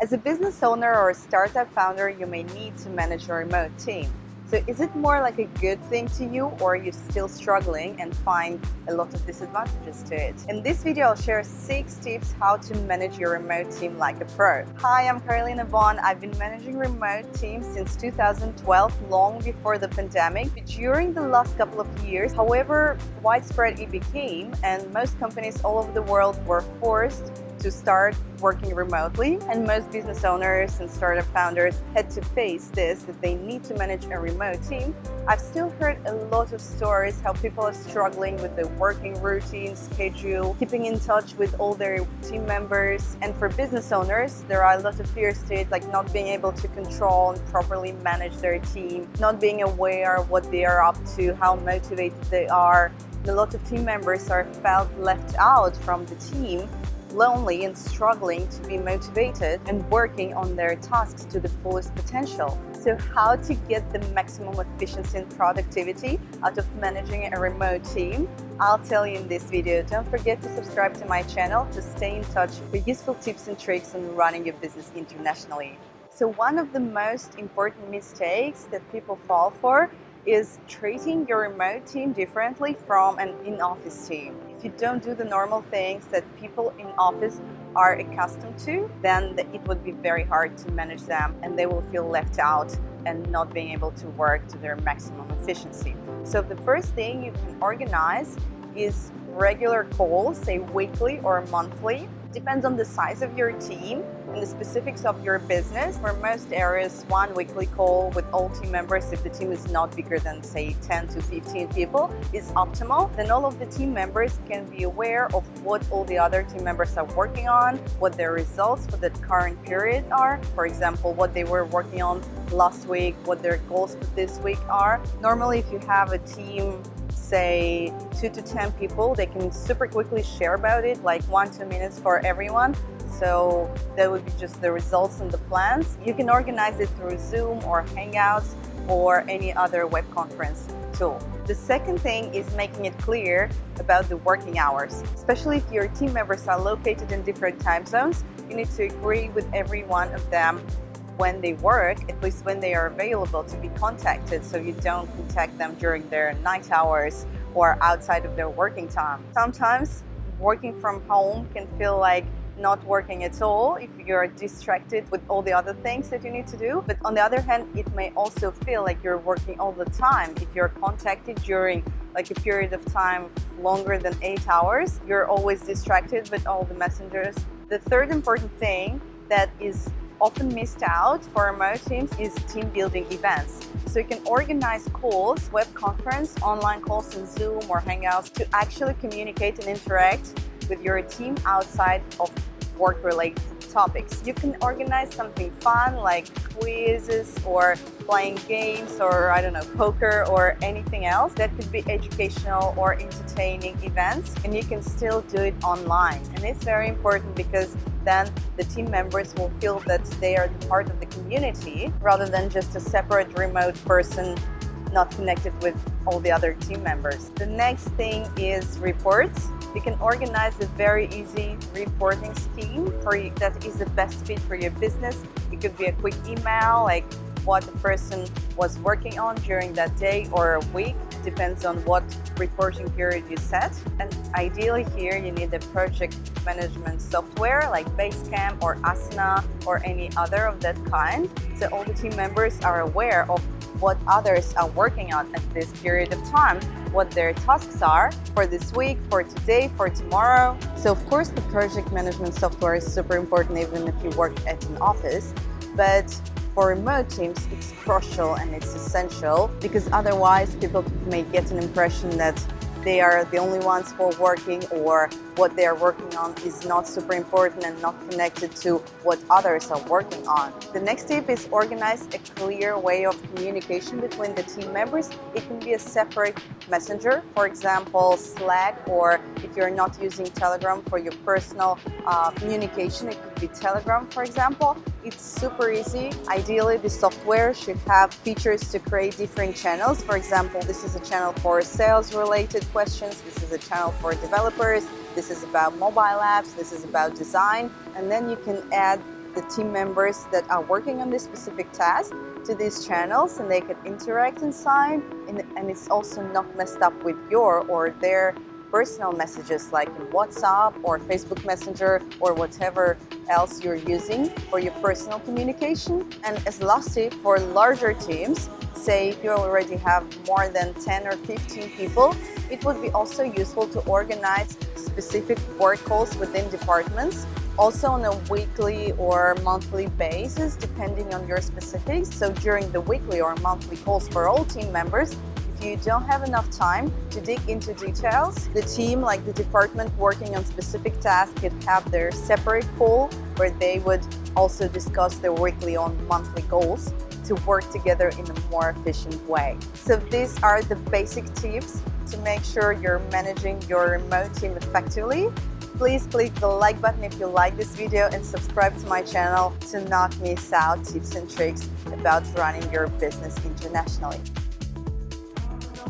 As a business owner or a startup founder, you may need to manage a remote team. So is it more like a good thing to you, or are you still struggling and find a lot of disadvantages to it? In this video, I'll share 6 tips how to manage your remote team like a pro. Hi, I'm Carolina Von. I've been managing remote teams since 2012, long before the pandemic. During the last couple of years, however widespread it became, and most companies all over the world were forced to start working remotely, and most business owners and startup founders had to face this, that they need to manage a remote team. I've still heard a lot of stories how people are struggling with the working routine, schedule, keeping in touch with all their team members. And for business owners, there are a lot of fears to it, like not being able to control and properly manage their team, not being aware of what they are up to, how motivated they are. A lot of team members are felt left out from the team, lonely and struggling to be motivated and working on their tasks to the fullest potential. So how to get the maximum efficiency and productivity out of managing a remote team, I'll tell you in this video. Don't forget to subscribe to my channel to stay in touch for useful tips and tricks on running your business internationally. So one of the most important mistakes that people fall for is treating your remote team differently from an in-office team. If you don't do the normal things that people in office are accustomed to, then it would be very hard to manage them, and they will feel left out and not being able to work to their maximum efficiency. So the first thing you can organize is regular calls, say weekly or monthly. Depends on the size of your team and the specifics of your business. For most areas, one weekly call with all team members, if the team is not bigger than say 10 to 15 people, is optimal. Then all of the team members can be aware of what all the other team members are working on, what their results for the current period are. For example, what they were working on last week, what their goals for this week are. Normally, if you have a team, say 2 to 10 people, they can super quickly share about it, like 1-2 minutes for everyone. So that would be just the results and the plans. You can organize it through Zoom or Hangouts or any other web conference tool. The second thing is making it clear about the working hours. Especially if your team members are located in different time zones, you need to agree with every one of them when they work, at least when they are available to be contacted, so you don't contact them during their night hours or outside of their working time. Sometimes working from home can feel like not working at all if you're distracted with all the other things that you need to do. But on the other hand, it may also feel like you're working all the time. If you're contacted during like a period of time longer than 8 hours, you're always distracted with all the messengers. The third important thing that is often missed out for remote teams is team building events. So you can organize calls, web conference, online calls in Zoom or Hangouts to actually communicate and interact with your team outside of work-related topics. You can organize something fun like quizzes or playing games or I don't know, poker or anything else that could be educational or entertaining events, and you can still do it online. And it's very important because then the team members will feel that they are part of the community rather than just a separate remote person not connected with all the other team members. The next thing is reports. You can organize a very easy reporting scheme for you that is the best fit for your business. It could be a quick email, like what the person was working on during that day or a week. Depends on what reporting period you set. And ideally here you need a project management software like Basecamp or Asana or any other of that kind. So all the team members are aware of what others are working on at this period of time, what their tasks are for this week, for today, for tomorrow. So of course the project management software is super important even if you work at an office, but for remote teams it's crucial and it's essential, because otherwise people may get an impression that they are the only ones who are working, or what they are working on is not super important and not connected to what others are working on. The next tip is organize a clear way of communication between the team members. It can be a separate messenger, for example Slack, or if you're not using Telegram for your personal communication, it could be Telegram, for example. It's super easy. Ideally, the software should have features to create different channels. For example, this is a channel for sales-related questions. This is a channel for developers. This is about mobile apps. This is about design. And then you can add the team members that are working on this specific task to these channels, and they can interact inside, and it's also not messed up with your or their personal messages like in WhatsApp or Facebook Messenger or whatever else you're using for your personal communication. And as last tip, for larger teams, say if you already have more than 10 or 15 people, it would be also useful to organize specific work calls within departments, also on a weekly or monthly basis, depending on your specifics. So during the weekly or monthly calls for all team members, if you don't have enough time to dig into details, the team, like the department working on specific tasks, could have their separate call where they would also discuss their weekly or monthly goals to work together in a more efficient way. So these are the basic tips to make sure you're managing your remote team effectively. Please click the like button if you like this video and subscribe to my channel to not miss out tips and tricks about running your business internationally.